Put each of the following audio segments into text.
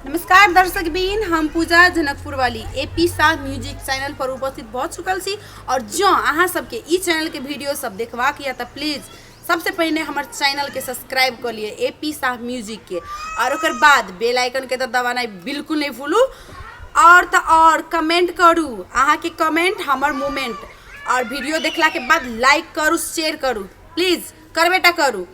नमस्कार दर्शक बीन, हम पूजा जनकपुर वाली एपी साह म्यूजिक चैनल पर उपस्थित बहुत चुकल सी। और जो अहाँ सबके ई चैनल के वीडियो सब देखवाक या तो प्लीज़ सबसे पहले हमारे चैनल के सब्सक्राइब कर लिए एपी साह म्यूजिक के, और ओकर बाद बेल आइकन के तो दबाना बिल्कुल नहीं भूलू। और कमेंट करू, अहाँ के कमेंट हमार मोमेंट, और वीडियो देखला के बाद लाइक करू, शेयर करू, प्लीज़ कर बेटा करू।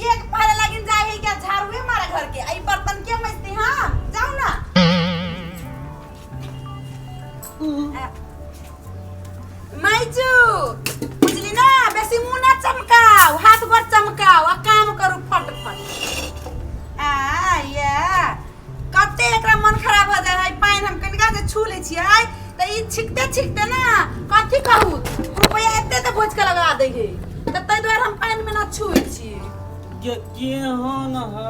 एक पहले लगिन जाए है क्या झाड़ू है हमारे घर के, आई बर्तन के मस्ती। हाँ जाओ ना। माइजू बुझली ना, बेसी मुंह ना चमकाओ, हाथ गोड़ चमकाओ आ काम करू फटफट। कते एकरा मन खराब हो जाए है, पाइन हम कनिका से छू ले छियै त ई छिकते ना कथि कहू, रुपया एते त भोज के लगा दे है, त तै द्वारा हम पाइन में ना छुई छी। ये केहन है,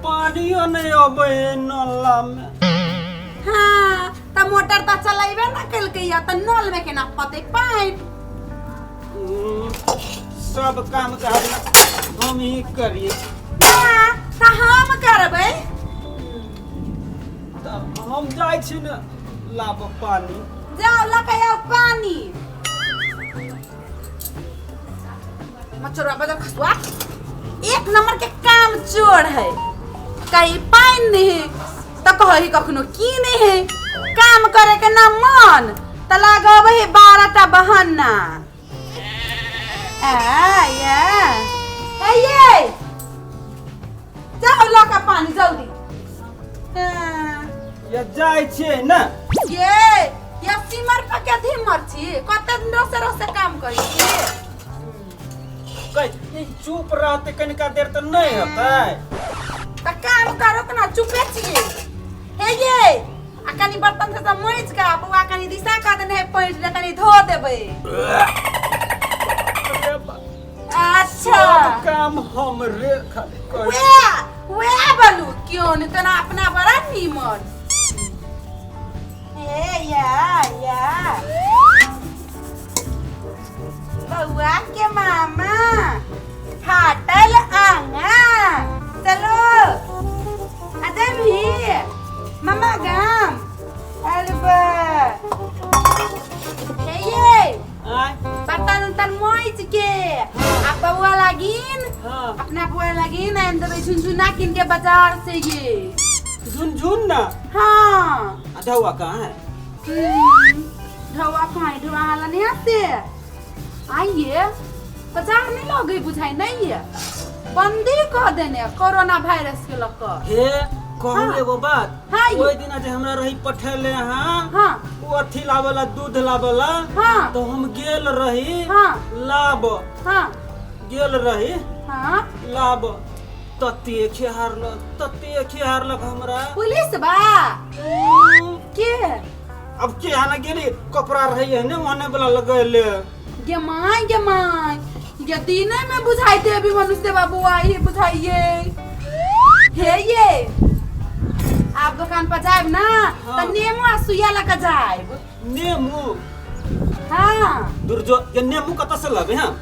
पानियो नहीं अबे नला में। हाँ त मोटर त चलाइबे ना कलके या त नल में केना पते पाइन। सब काम का हम ही करिए। हां त हम करबै, त हम जाय छी न लाब पानी। जाओ लके आओ पानी। मच्छरवा बजा खसवा एक नंबर के काम चोर है, कहीं पाइन नहीं त कही कखनो की नहीं है, काम करे के ना मन त लगावे है 12टा बहाना। ये जाओ लका पानी जल्दी। ये जाय छी न, ये सिमर पर के धिमर छी, कते दिन रोसे काम करी छी। कहीं चुप रहते कनिका देर तो नहीं होता। त काम करो ना, चुपे छिए। हे ये आ कनी बर्तन से मैज का बुआ कनी दिशा का देने है, पैंट ले कनी धो देबे। अच्छा सब काम हम रे खाली कर। वे बोलू क्यों नहीं तना अपना बड़ा नीमन। हे या बउआ के मामा फाटल आंगा, चलो आजा भी मामा गाम। अलबा हे ये बर्तन मोइच के आप बउआ लागिन। हाँ। अपना बुआ लागिन आन देबे झुनझुना किन के बाजार से। ये झुनझुन ना। हाँ धौआ कहाँ है? ढवा खाई ढवा हाला नहीं आते। आइए बाजार नहीं लगे बुझाई नहीं है, बंदी कह देने कोरोना वायरस के लक। हे कहू हाँ। एगो बात। हाँ। ओइ दिन जे हमरा रही पठेले हाँ। हाँ वो अथी लावला, दूध लावला। हाँ। तो हम गेल रही। हाँ। लाब हाँ गेल रही। हाँ लाब तते खेहारलक हमरा। पुलिस बा के अब के आना गेली कपड़ा रही है ने माने वाला लगेले। गमाई ये दीने में बुझाइते अभी मनुष्य बाबू आई बुझाइए। हे ये आप दुकान पर जाए ना। हाँ। तो नेमो आ सुइया लगा जाए। नेमू हाँ दुर्जो ये नेमू कत से लबे हम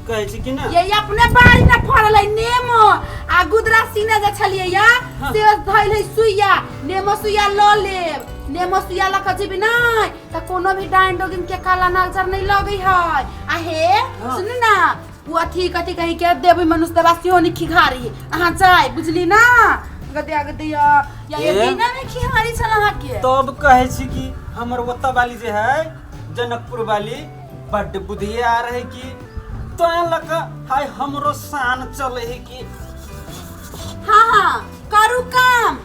कहे छी कि ना। ये अपने बाड़ी ना फड़ल है नेमो आ गुदरा सीने जे छलिए या। हाँ। से धइल है सुइया, नेमो सुइया ल लेब। नेमो सुइया लक जेबी नहीं त कोनो भी डाइन डोगिन के काला नजर नहीं लगे है। आ हे हाँ। सुन ना वो अथी कथी कहीं के देबी मनुष्य वासी होनी खिघारी अहाँ जाय बुझली ना। गदिया या ये दीना में खिघारी छला के। तब कहे छी कि हमर ओत्ता वाली जे है जनकपुर वाली बड़ बुधिया आ रहे कि तो लक हाय हमरो शान चले है कि। हाँ करू काम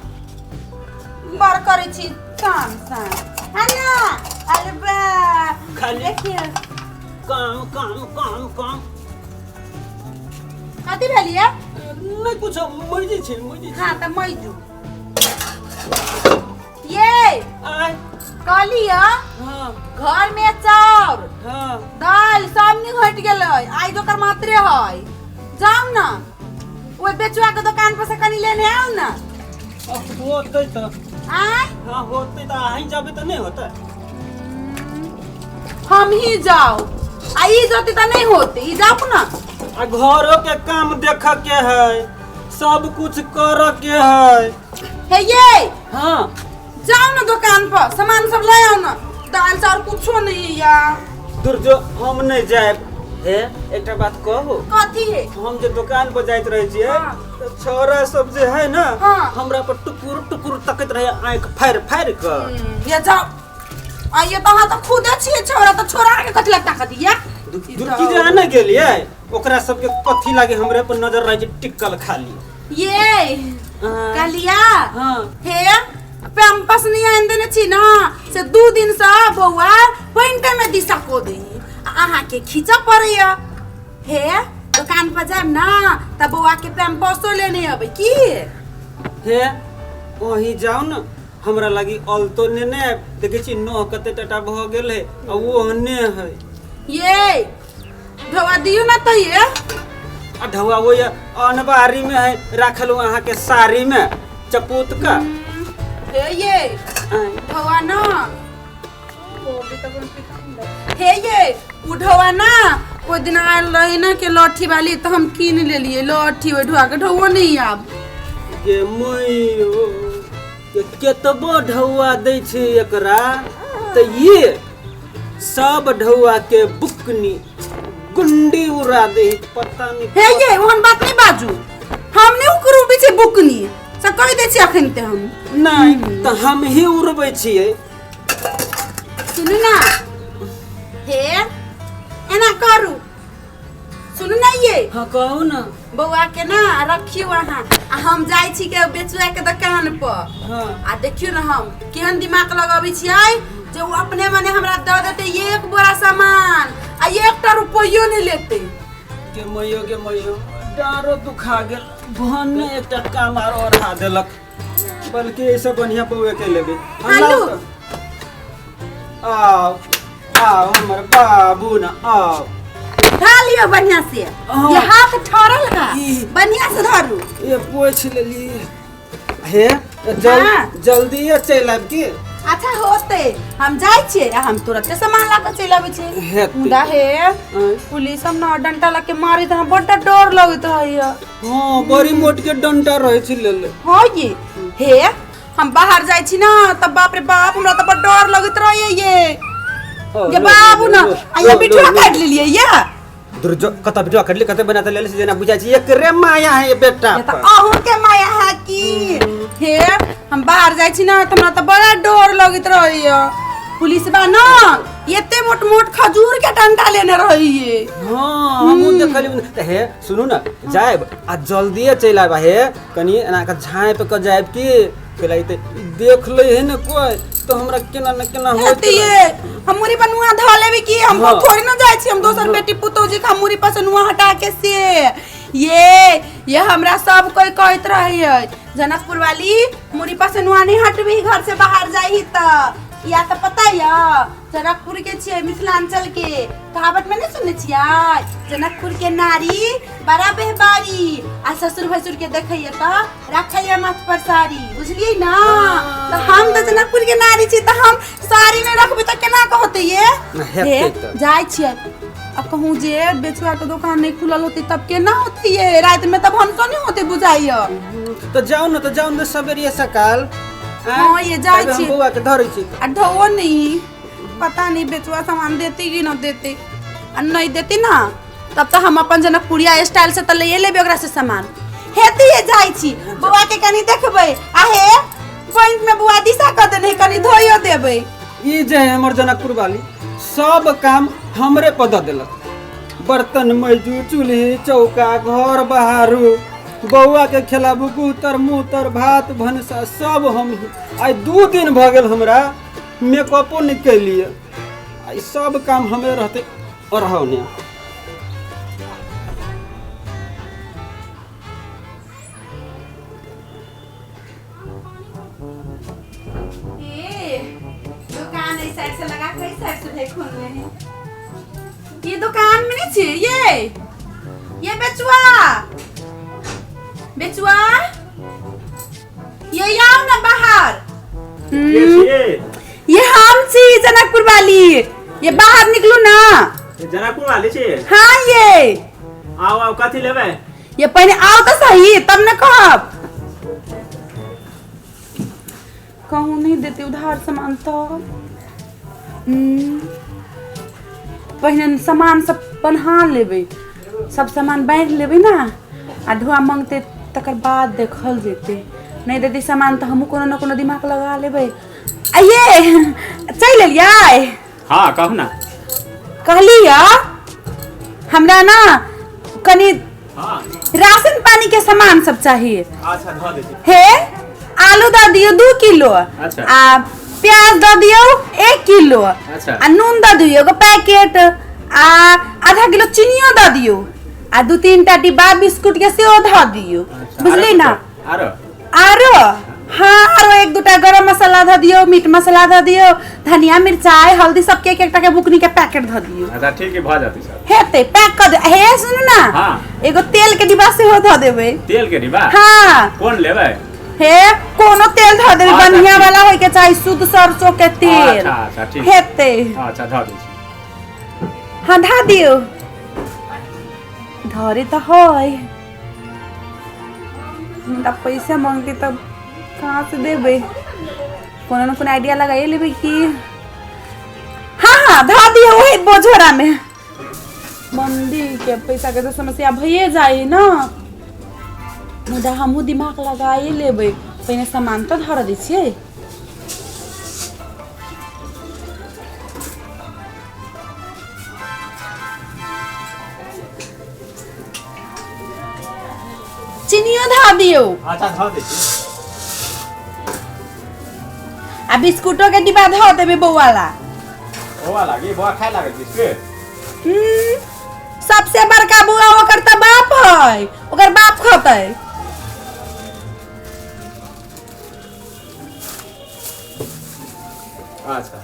बर करे छी काम सा है ना। अरे बा खाली देखिए काम काम काम काम कथी भेलिए। नहीं कुछ मजे छे मजे। हाँ त मैजू ये आय कहलिया हाँ घर में चाउर हाँ दाल सब नहीं घट गेलै, आई दोकर मात्रे है। जाओ ना वो बेचुआ के दुकान पर से कनी लेने आओ ना। अब होते तो आय हाँ होते तो आही जाबे तो नहीं होता। हम ही जाओ आई जोती तो नहीं होती ई जाओ ना। आ घरों के काम देख के है, सब कुछ कर के है। हे ये हाँ जाओ ना दुकान पर सामान सब ले आओ ना। दाल चावल कुछो नहीं यार। दूर जो हम नहीं जाए हे एक बात कहो। कथी है? हम जो दुकान पर जाइत रहे छिए हाँ। तो छोरा सब जे है ना हाँ। हमरा पर टुकुर टुकुर तकत रहे आंख फाड़ फाड़ के। ये जाओ आइए तो हाँ तो खुद छिए छोरा तो छोरा के कथी लगता कथी या दुर्की जे आने गेलिए ओकरा सब के कथी लागे हमरे पर नजर रहे छै टिकल खाली। ये कलिया हाँ हे पैम्पस नहीं आन देने छी ना से 2 दिन से बौआ पॉइंट में दिशा को दे आहा के खींचा पड़िया। हे दुकान पर जाम ना तब बौआ के पैम्पसो लेने आबे की। हे वही जाओ ना हमरा लागी अलतो नेने देखे छी नो कते टटा भ गेल है आ वो हने है। ये धवा दियो ना तो ये आ ढवा वो ये अनबारी में है राखल वहां के साड़ी में चपूत का। हे ये धवा ना हे ये उठवा ना वो दिन आयल रही ना के लठी वाली तो हम कीन ले लिए लठी उठवा के ढवा नहीं आब के मई केतबो ढौआ दै छै एकरा त ये सब ढौआ के बुकनी गुंडी उड़ा दे पता नहीं। हे ये ओहन बात नहीं बाजू हम नहीं उकरू पीछे बुकनी से कह दे छी अखन ते हम नहीं त हम ही उड़बै छियै। सुनू ना हे एना करू सुनू ना ये हाँ कहू ना बौआ के ना रखियो वहाँ आ हम जाई छी के बेचुआ के दुकान पर। हाँ आ देखियो ना हम केहन दिमाग लगाबै छियै जे वो अपने मने हमरा दे देते एक बोरा सामान आ 1 रुपयो नहीं लेते। के मइयो डारो दुखा गेल भने एकटा काम आर ओढ़ा देलक बल्कि ऐसे बढ़िया पौए के लेबे। आलू आओ आओ हमर बाबू ना आओ खा लियो बढ़िया से। हाँ। ये हाथ ठहरल है ई। बढ़िया से धरू। ये पोछ लेली हे हाँ। जल्दी चल आब की। अच्छा होते हम जाई छिए आ हम तुरंत सामान ला के चल आबै छी। हेतै। मुदा हे पुलिस हम ना डंटा ला के मारी त बड्डा डर लगत है। हाँ बड़ी मोट के डंटा रहे छी लेले। हां ये हे हम बाहर जाई छी ना तब बाप रे बाप हमरा त बड़ डर लगत रहे ये बाबू ना आ ये बिठुआ काट लेलिए या दुर्जो कत बिठुआ काट ले कते बनाते लेले से जना बुझा छी एकरे माया है ये बेटा ये त अहू के माया है की। हे हम बाहर जाई छी ना त हमरा त बड़ा डर लगत रहे पुलिस बा ना एते मोट मोट खजूर के डंडा लेने रही। हाँ हम देखली हे सुनू ना जाएब आ जल्दी चल आबा हे कनी एना का झाँप के जाएब की केलाई ते देख ले है ना कोई तो हमरा केना न केना होत ये हमरी बनुआ धा लेबे की हम हाँ। थोड़ी ना जाई छी हम दोसर बेटी पुतो जी हमरी पास नुआ हटा के से ये हमरा सब कोई कहत रहे जनकपुर वाली मुरी पास नुआ नहीं हटबी घर से बाहर जाई त या तो पता या जनकपुर के छिए मिथिलांचल के कहावत में नहीं सुनने छियै जनकपुर के नारी बड़ा बेहबारी आ ससुर भसुर के देखैया त रखैया माथ पर साड़ी बुझलिए ना। तो हम तो जनकपुर के नारी छी त हम साड़ी में रखबे त केना कहते ये जाय छियै अब कहूँ जे बेचुआ के दुकान नहीं खुलल होती तब केना होती ये रात में तब हम तो नहीं होते बुझाइया। तो जाओ ना सबेरिया सकाल। हाँ ये जाय छी बुआ के धरै छी आ ढो नहीं पता नहीं बेचुआ सामान देती कि न देती आ नहीं देती ना तब तो हम अपन जनकपुरिया स्टाइल से त ले लेबे ओकरा से सामान हेती ये जाय छी बुआ के कनी देखबै आ हे पॉइंट में बुआ दिशा क देने कनी धोइयो देबै। ई जे हमर जनकपुर वाली सब काम हमरे पर द देलक बर्तन मैजू चूल्ही चौका घर बहारू बउआ के खिलाबू गुतर मुतर भात भनसा सब हम आई 2 दिन भ गेल हमरा मेकअपो नहीं कैलिए आई सब काम हमें रहते और होने। दुकान इस साइड से लगा के इस साइड से देख खोलने हैं ये दुकान में नहीं चाहिए ये बेचुआ बेचुआ ये आओ ना बाहर। ये हम छी जनकपुर वाली, ये बाहर निकलो ना। जनकपुर वाली छी? हाँ ये आओ आओ कथी लेबे? ये पहले आओ तो सही तब न कहब। कहूँ नहीं देते उधार सामान तो पहले सामान सब बन्हा लेबे, सब सामान बांध लेबे ना आ ढुआ मांगते तकर बाद देखल जेते। नहीं देती सामान तो हमू कोनो न कोनो दिमाग लगा लेबे। आइए चल लिया। हाँ कहू ना। कहलिया हमरा ना कनी हाँ राशन पानी के सामान सब चाहिए। अच्छा धो देती। हे आलू दे दियो 2 किलो। अच्छा। आ प्याज दे दियो 1 किलो। अच्छा। आ नून दे दियो एगो पैकेट। आ आधा किलो चीनियो दे दियो। आ 2-3टा डिब्बा बिस्कुट के सेहो दे दियो। अच्छा, बुझली ना? आरो आरो हाँ आरो 1-2टा गरम मसाला दे दियो, मीट मसाला दे दियो, धनिया मिर्चाई हल्दी सबके एक-एक के बुकनी के पैकेट दे दियो। अच्छा ठीक है भ जाती सर। हेते पैक कर दे। हे सुन ना। हाँ। एगो तेल के डिब्बा सेहो दे देबे। तेल के डिब्बा? हाँ कौन लेबे? हे कोनो तेल धर देबे, अच्छा, बढ़िया ठीक। वाला होय के चाही, शुद्ध सरसों के तेल। अच्छा अच्छा ठीक। हेते अच्छा धो दी छी। हाँ धा दियो। धरे तो होय हमरा पैसा मांगते तब कहाँ से देबे? कोनो न कोनो आइडिया लगाइए लेबे कि हाँ हाँ धा दियो वही बोझोरा में। मंदी के पैसा के तो समस्या भइए जाई ना, मुदा हमहू दिमाग लगाइए लेबे। पहले सामान तो धर दै छियै। चीनियो धा दियो अच्छा धो दी छी। आ बिस्कुटो के डिब्बा धो देबे बौवाला। ओवा लागी बुआ खाए लागे बिस्कुट? सबसे बड़का बुआ ओकर त बाप है, ओकर बाप खतै। अच्छा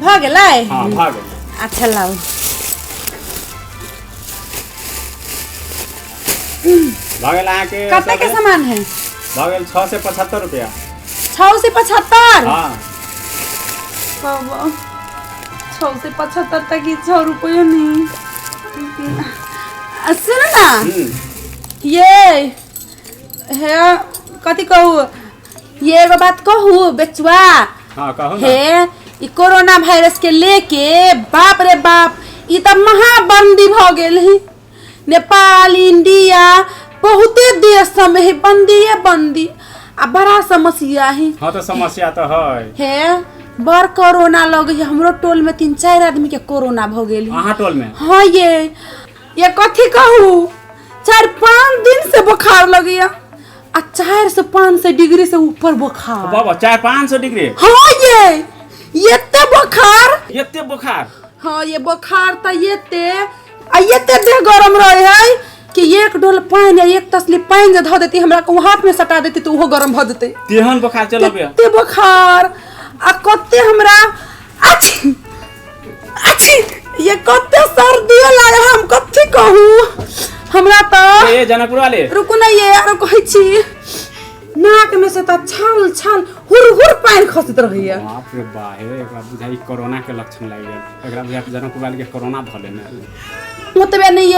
भ गेलै? हाँ भ गेल। अच्छा लाओ। भ गेल अहाँ के कते के सामान है? भ गेल 6 से 75 रुपया। 6 से 75? हाँ बाबा 6 से 75 तक ही 6 रुपये नहीं। सुन ना ये है कथी कहू, ये एगो बात कहू बेचुआ। हाँ कहू ना। हे ई कोरोना वायरस के लेके बाप रे बाप ई त महाबंदी भ गेल है। नेपाल इंडिया बहुते देश में है बंदी बंदी आ बड़ा समस्या है। हाँ तो समस्या तो है। हे बड़ कोरोना लग है, हमरो टोल में 3-4 आदमी के कोरोना भ गेल। अहाँ टोल में? हाँ ये कथी कहू 4-5 दिन से बुखार लगिया आ 400-500 डिग्री से ऊपर बुखार। बाबा 400-500 डिग्री? हाँ ये बुखार। एते बुखार? हाँ ये बुखार त ये देह गरम रहे है कि एक डोल पानी या एक तसली पानी जे धो देती हमरा को हाथ में सटा देती तो वो गरम भ देते। तेहन बुखार चलबे? ते बुखार आ कते हमरा अच्छी ये कते सर्दी लागे हम कथी कहू। हमरा तो ए जनकपुर वाले रुकु ना ये आरो कहै छी नाक में से त छाल छाल हुर पानी खसत रहैया। बाप रे बा हे एकरा बुझाई कोरोना के लक्षण लाग गेल। एकरा बुझाई जनकपुर वाले के कोरोना ध लेने। मतबे नहीं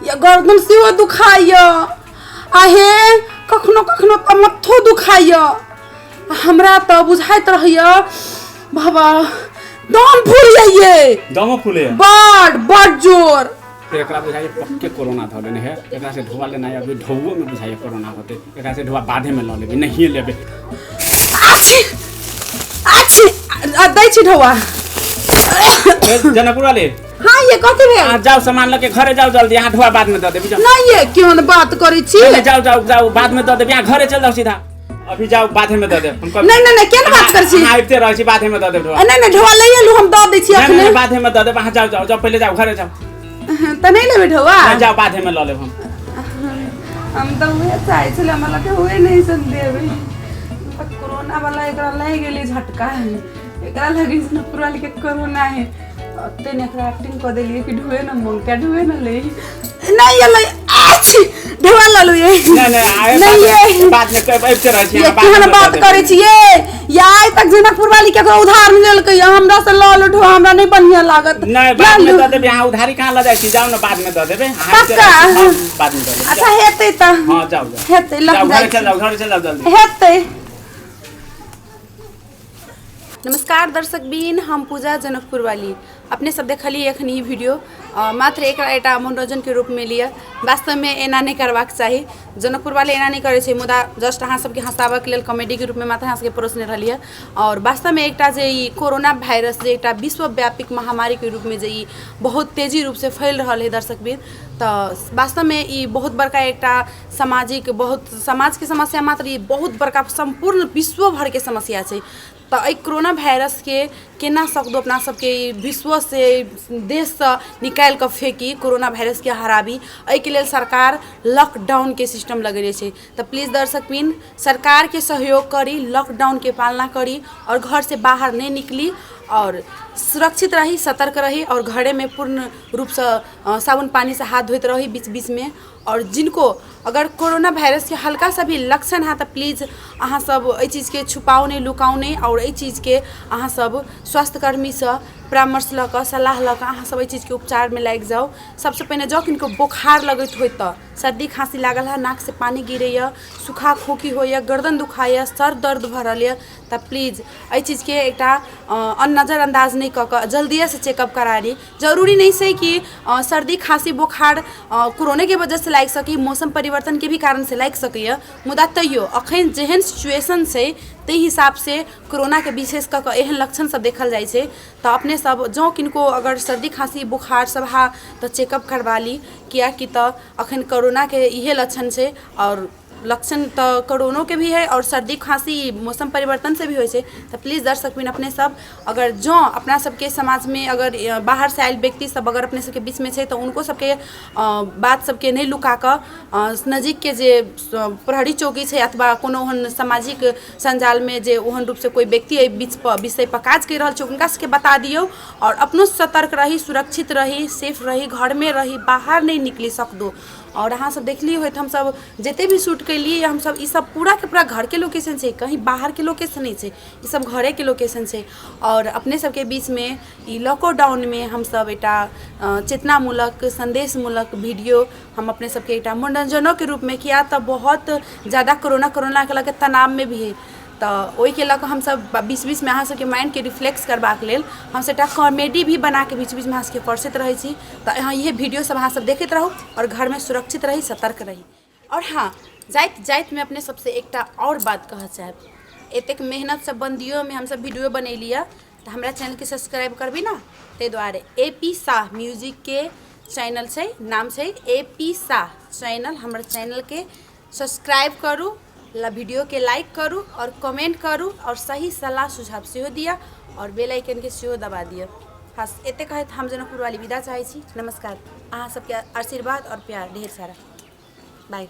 ये गर्दन सेहो दुखाइया आहे कखनो कखनो त मथो दुखाइया। हमरा त बुझाइत रहैया बाबा दम फूल जाइए। दमो फूले? बड़ जोर। एकरा बुझाई पक्के कोरोना ध लेने है। एकरा से धोवा लेना अभी ढौओ में बुझाई कोरोना होते। एकरा से धोवा बाधे में ल लेबे नहीं लेबे। अच्छी दै छी ढौआ। जनकपुर वाले हाँ ये कथी भेल? आ जाओ सामान लेके घरे जाओ जल्दी। यहाँ धोवा बाद में द देबी। नहीं ये क्यों बात करै छी? जाओ बाद में द देबी। यहाँ घरे चल जाओ सीधा। अभी जाओ बाधे में द दे। नहीं क्या बात कर छी? आइते रह छी बाधे में द देब। नहीं ढौआ ले लू हम द दै छी अखने। नहीं बाधे में द देब। वहां जाओ पहले जाओ घरे जाओ। त नहीं लेबे ढौआ? जाओ बाधे में ल लेब हम त हुए चाहे छले हमरा के हुए नहीं सन देबे। कोरोना वाला एकरा लग गेली झटका है। एकरा लगे जनकपुर वाले के कोरोना है। तेने एकरा एक्टिंग कर देलिए कि ढुए न मंगता ढुए न ले नहीं ये ले ढोल ललु ये नहीं नहीं ये बाद में अबते रह छी ये केहन बात करे छी ये आइ तक जनकपुर वाली केकरो उधार मिलल के हमरा से ल लो ढो हमरा नहीं बढ़िया लागत नहीं बाद में द देबे यहाँ उधारी कहाँ ल जाय छी जाओ ना बाद में द देबे पक्का बाद में द देबे अच्छा हेतै त हां जाओ हेतै लग घर चल जाओ जल्दी हेतै। नमस्कार दर्शक बीन हम पूजा जनकपुर वाली अपने सब देखली एखन ई वीडियो मात्र एक मनोरंजन के रूप में लिया वास्तव में एना नहीं करवाक चाहिए जनकपुर वाले एना नहीं करे मुदा जस्ट अहाँ सबके हंसाबक लेल कॉमेडी के रूप में मात्र अहाँ सबके परोसने रहिए और वास्तव में एकटा जे ई कोरोना वायरस जे एकटा विश्वव्यापी महामारी के रूप में जे ई बहुत तेजी रूप से फैल रहा है दर्शक बीन तो वास्तव में ई बहुत बड़का एकटा सामाजिक बहुत समाज के समस्या मात्र ई बहुत बड़का संपूर्ण विश्व भर के समस्या है। तो कोरोना वायरस के केना सकदो अपना सबके विश्व से देश से निकाल कर फेंकी कोरोना वायरस के हराबी के लिए सरकार लॉकडाउन के सिस्टम लगेले छे। तो प्लीज़ दर्शक बिन सरकार के सहयोग करी लॉकडाउन के पालना करी और घर से बाहर नहीं निकली और सुरक्षित रही सतर्क रही और घरे में पूर्ण रूप से साबुन पानी से हाथ धोते रही बीच बीच में। और जिनको अगर कोरोना वायरस के हल्का सा भी लक्षण है तो प्लीज़ अहाँ सब ए चीज़ के छुपाओ नहीं लुकाओ नहीं और ए चीज़ के अहाँ सब स्वास्थ्यकर्मी से परामर्श लऽ सलाह लऽ अहाँ सब ए चीज़ के उपचार में लागि जाओ। सबसे पहले जँ किनको बोखार लगत हो तो सर्दी खांसी लागल है नाक से पानी गिरे सूखा खोखी हो गर्दन दुखाए सर दर्द भरल है तो प्लीज़ ए चीज़ के एक नज़रअंदाज नहीं कऽ जल्दिए से चेकअप करा ली। जरूरी नहीं से कि सर्दी खांसी बुखार कोरोना के वजह से लाग सके मौसम परिवर्तन के भी कारण से लाग सके मुदा तैयो अखन जेहन सिचुएशन से ते हिसाब से कोरोना के विशेष कऽ एहन लक्षण सब देखल जाए छे। तो अपने सब जँ किनको अगर सर्दी खांसी बुखार सब हा तो चेकअप करवा ली कियाकि तो अखन कोरोना के इहे लक्षण छे और लक्षण तो कोरोना के भी है और सर्दी खांसी मौसम परिवर्तन से भी हो। तो प्लीज़ दर्शक बिन अपने सब अगर जो अपना सबके समाज में अगर बाहर से आयल व्यक्ति सब अगर अपने सबके बीच में है तो उनको सबके बात सबके नहीं लुका कर नज़दीक के जे प्रहरी चौकी है अथवा कोनो ओहन सामाजिक संजाल में जे ओहन रूप से कोई व्यक्ति बीच पर विषय पर काज कर रहा उनका सबके बता दियो और अपनो सतर्क रही सुरक्षित रही सेफ रही घर में रही बाहर नहीं निकली सकदो। और अहाँ सब देखली हो हम सब जिते भी शूट कैली हम सब सब पूरा के पूरा घर के लोकेशन से कहीं बाहर के लोकेशन नहीं है सब घरे के लोकेशन से। और अपने सबके बीच में ई लॉकडाउन में हम सब एटा चेतनामूलक संदेशमूलक वीडियो हम अपने सबके एटा मनोरंजनों के रूप में किया तो बहुत ज़्यादा कोरोना के लगे तनाव में भी है तो वही के लग हम सब बीच बीच में अहाँ सबके माइंड के रिफ्लेक्स करबाक लेल हम सबटा कॉमेडी भी बना के बीच बीच में अहाँ सबके परसैत रही छी। तो यहाँ ये वीडियो सब अहाँ सब देखते रहो और घर में सुरक्षित रही सतर्क रही। और हाँ जाइत जाइत में अपने सबसे एकटा और बात कह चाहब एतेक मेहनत से बंदियों में हम सब वीडियो बनैलिए तो हमारा चैनल के सब्सक्राइब करबी ना ते द्वारे AP शाह म्यूजिक के चैनल से नाम से AP शाह चैनल हमारे चैनल के सब्सक्राइब करूँ वीडियो के लाइक करूँ और कमेंट करूँ और सही सलाह सुझाव से दिया और बेल आइकन के सेहो दबा दिया। बस एते कहत हम जनकपुर वाली विदा चाहे छी। नमस्कार अहाँ सबके आशीर्वाद और प्यार ढेर सारा बाय।